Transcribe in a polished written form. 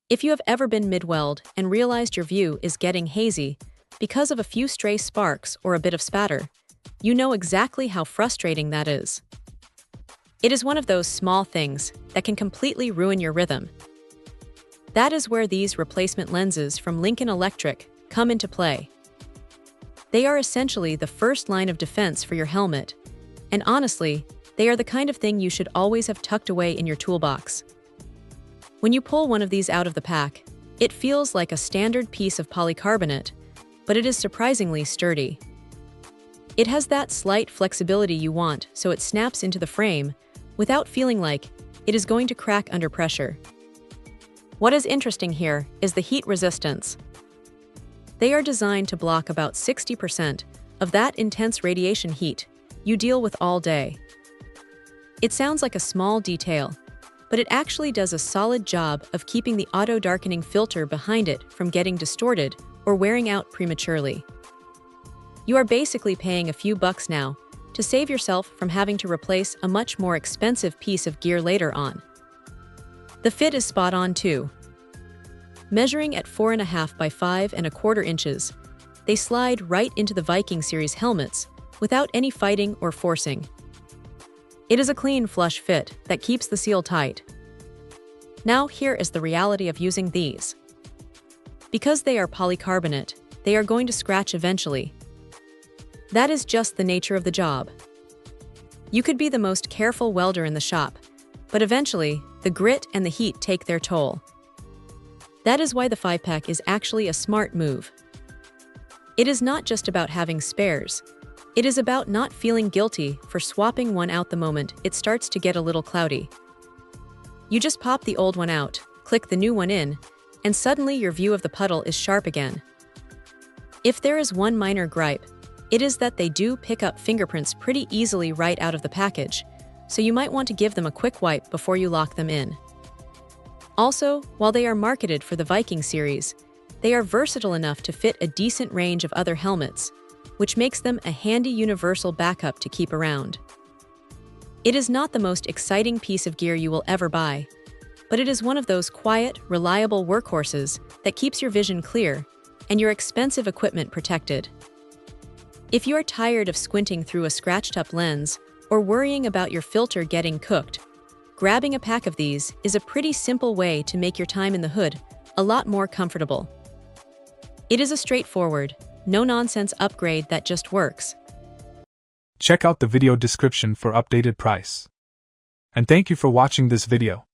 If you have ever been mid-weld and realized your view is getting hazy because of a few stray sparks or a bit of spatter, you know exactly how frustrating that is. It is one of those small things that can completely ruin your rhythm. That is where these replacement lenses from Lincoln Electric come into play. They are essentially the first line of defense for your helmet, and honestly, they are the kind of thing you should always have tucked away in your toolbox. When you pull one of these out of the pack, it feels like a standard piece of polycarbonate, but it is surprisingly sturdy. It has that slight flexibility you want, so it snaps into the frame without feeling like it is going to crack under pressure. What is interesting here is the heat resistance. They are designed to block about 60% of that intense radiation heat you deal with all day. It sounds like a small detail, but it actually does a solid job of keeping the auto-darkening filter behind it from getting distorted or wearing out prematurely. You are basically paying a few bucks now to save yourself from having to replace a much more expensive piece of gear later on. The fit is spot on too. Measuring at 4.5 by 5.25 inches, they slide right into the Viking series helmets without any fighting or forcing. It is a clean, flush fit that keeps the seal tight. Now here is the reality of using these. Because they are polycarbonate, they are going to scratch eventually. That is just the nature of the job. You could be the most careful welder in the shop, but eventually, the grit and the heat take their toll. That is why the 5-pack is actually a smart move. It is not just about having spares. It is about not feeling guilty for swapping one out the moment it starts to get a little cloudy. You just pop the old one out, click the new one in, and suddenly your view of the puddle is sharp again. If there is one minor gripe, it is that they do pick up fingerprints pretty easily right out of the package, so you might want to give them a quick wipe before you lock them in. Also, while they are marketed for the Viking series, they are versatile enough to fit a decent range of other helmets, which makes them a handy universal backup to keep around. It is not the most exciting piece of gear you will ever buy, but it is one of those quiet, reliable workhorses that keeps your vision clear and your expensive equipment protected. If you are tired of squinting through a scratched-up lens or worrying about your filter getting cooked, grabbing a pack of these is a pretty simple way to make your time in the hood a lot more comfortable. It is a straightforward, no-nonsense upgrade that just works. Check out the video description for updated price. And thank you for watching this video.